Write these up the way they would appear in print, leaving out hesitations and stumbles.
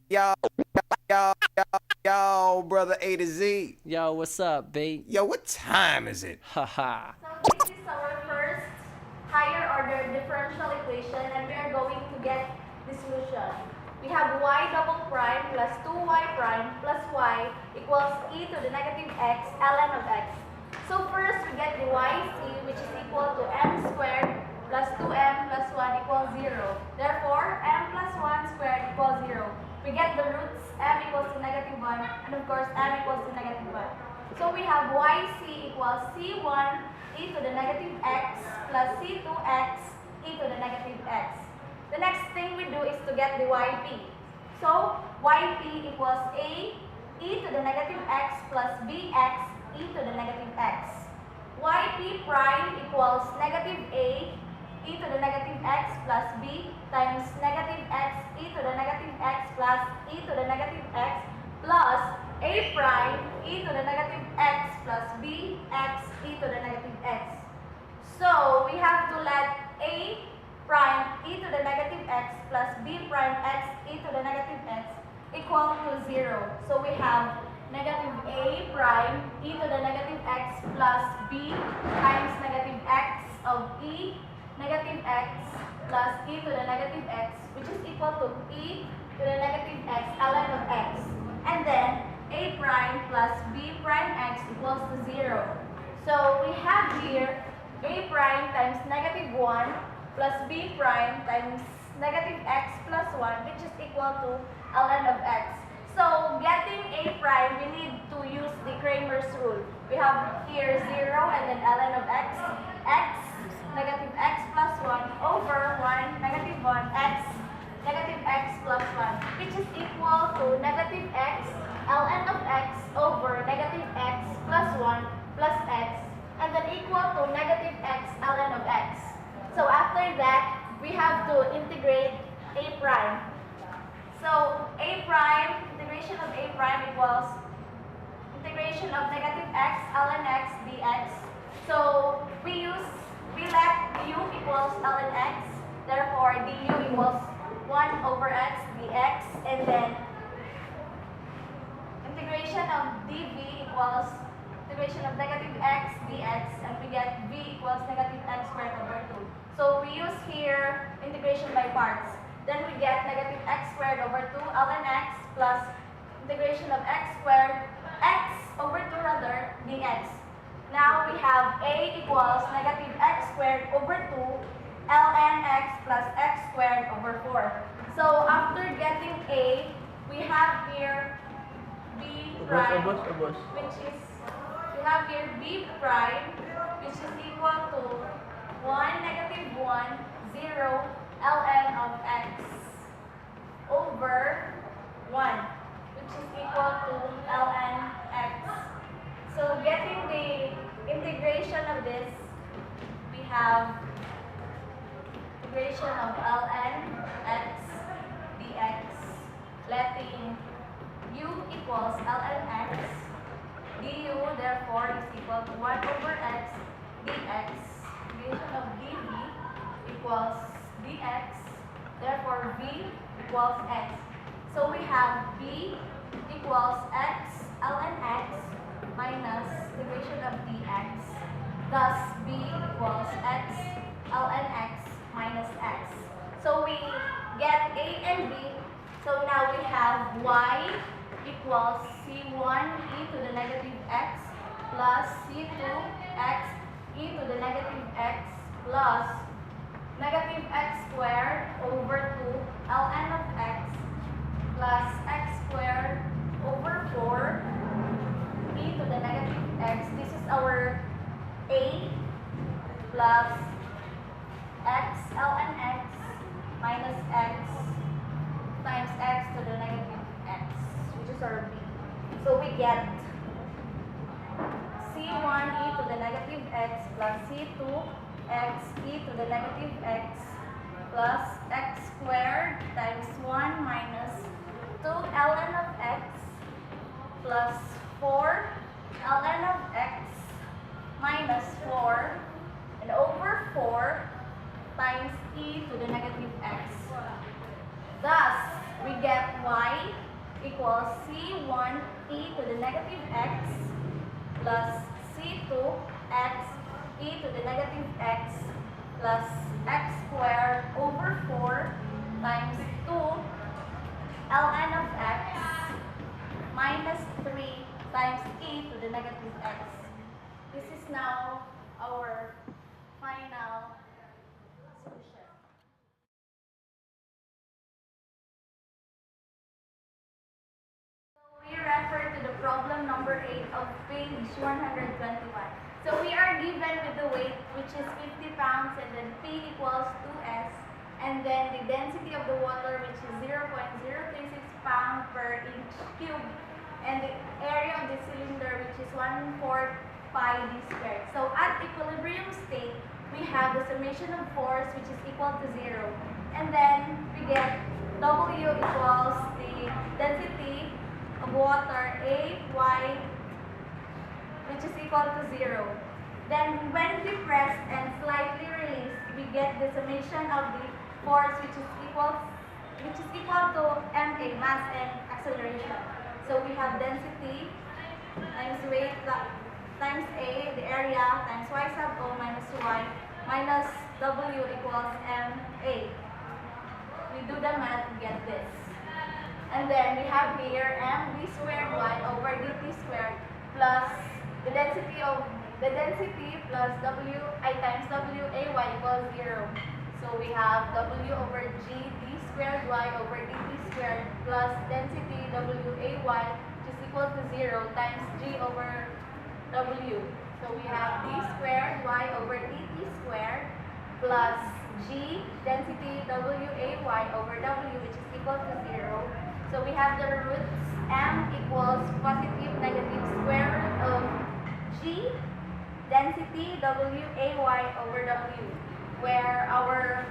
Yo, yo, yo, brother A to Z. Yo, what's up, B? Yo, what time is it? Haha. So this is our first higher order differential equation and we are going to get the solution. We have y double prime plus 2y prime plus y equals e to the negative x ln of x. So first we get the yc which is equal to m squared plus 2m plus 1 equals 0. Therefore, m plus 1 squared equals 0. We get the roots m equals to negative 1 and of course m equals to negative 1. So we have yc equals c1 e to the negative x plus c2x e to the negative x. The next thing we do is to get the yp. So yp equals a e to the negative x plus bx e to the negative x. Yp prime equals negative a e to the negative x plus b times negative x e to the negative x plus e to the negative x plus a prime e to the negative x plus b x e to the negative x. So we have to let a prime e to the negative x plus b prime x e to the negative x equal to 0. So we have negative a prime e to the negative x plus b times negative x of e negative x plus e to the negative x, which is equal to e to the negative x ln of x. And then a prime plus b prime x equals to 0. So we have here a prime times negative 1 plus b prime times negative x plus 1, which is equal to ln of x. So getting a prime, we need to use the Kramer's rule. We have here 0 and then ln of x, x, negative x plus 1 over 1, negative 1, x, negative x plus 1, which is equal to negative x ln of x over negative x plus 1 plus x, and then equal to negative x ln of x. So after that, we have to integrate a prime. So a prime, integration of a prime equals integration of negative x ln x dx. So we let du equals ln x, therefore du equals 1 over x dx, and then integration of dv equals integration of negative x dx, and we get v equals negative x squared over 2. So we use here integration by parts. Then we get negative x squared over 2 ln x plus integration of x squared, x over 2 rather, dx. Now we have a equals negative x squared over 2 ln x plus x squared over 4. So after getting a, we have here b prime, which is, we have here b prime, which is equal to 1, negative 1, 0, ln of x over 1, which is equal to ln x. So getting the integration of this, we have integration of ln x dx, letting u equals ln x, du therefore is equal to 1 over x dx, integration of dv equals dx, therefore v equals x. So we have v equals x ln x minus integration of dx, thus v equals x ln x minus x. So we get a and b. So now we have y equals c1 e to the negative x plus c2 x e to the negative x plus negative x squared over 2 ln of x plus x squared over 4 e to the negative x. This is our a plus x ln x minus x times x to the negative x, which is our b. So we get c1 e to the negative x plus c2 x e to the negative x plus x squared times 1 minus 2 ln of x plus 4 ln of x minus 4 and over 4 times e to the negative x. Thus, we get y equals c1 e to the negative x plus c2 x e to the negative x plus x squared over 4 times 2 ln of x minus 3 times e to the negative x. This is now our final solution. We refer to the problem number 8 of page 121. So we are given with the weight, which is 50 pounds, and then P equals 2S, and then the density of the water, which is 0.036 pound per inch cube, and the area of the cylinder, which is 1/4 pi d squared. So at equilibrium state, we have the summation of force, which is equal to 0, and then we get W equals the density of water A, Y, which is equal to 0. Then when depressed and slightly released, we get the summation of the force, which is equal to MA, mass and acceleration. So we have density times weight times A, the area, times Y sub O minus Y minus W equals MA. We do the math to get this. And then we have here mv squared y over dt squared plus the density plus I times w ay equals 0. So we have w over g d squared y over dt squared plus density w ay, which is equal to 0 times g over w. So we have d squared y over dt squared plus g density w ay over w, which is equal to 0. So we have the roots m equals positive negative square root of g density w ay over w, where our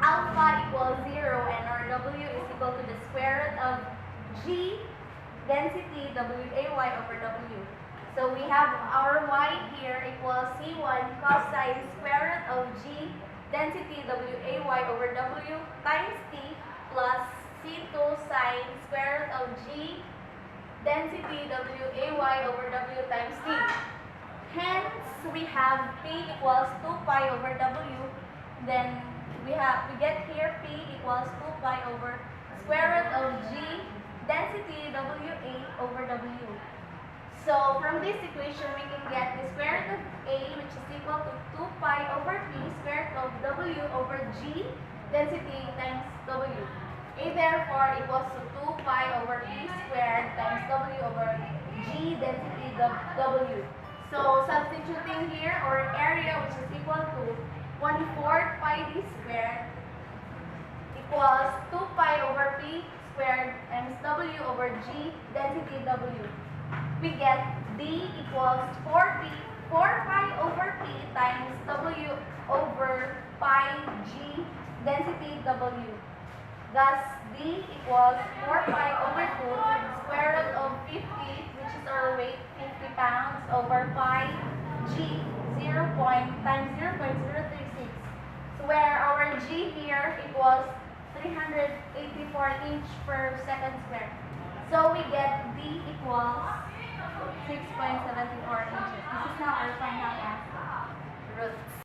alpha equals 0 and our w is equal to the square root of g density w ay over w. So we have our y here equals c1 cosine square root of g density w ay over w times t plus c2 sine square root of g density w ay over w times t. Hence, we have p equals 2 pi over w. Then we get here p equals 2 pi over square root of g density w a over w. So from this equation, we can get the square root of a, which is equal to 2 pi over p square root of w over g density times w. A therefore equals to 2 pi over p squared times w over g density w. So substituting here, our area, which is equal to 1/4 pi d squared equals 2 pi over p squared times w over g density w. We get d equals 4 pi over p times w over pi g density w. Thus, d equals 4 pi over 2 square root of 50, which is our weight, 50 pounds, over pi g, 0 times 0.036. So where our g here equals 384 inch per second square. So we get d equals 6.74 inches. This is now our final answer. Roots.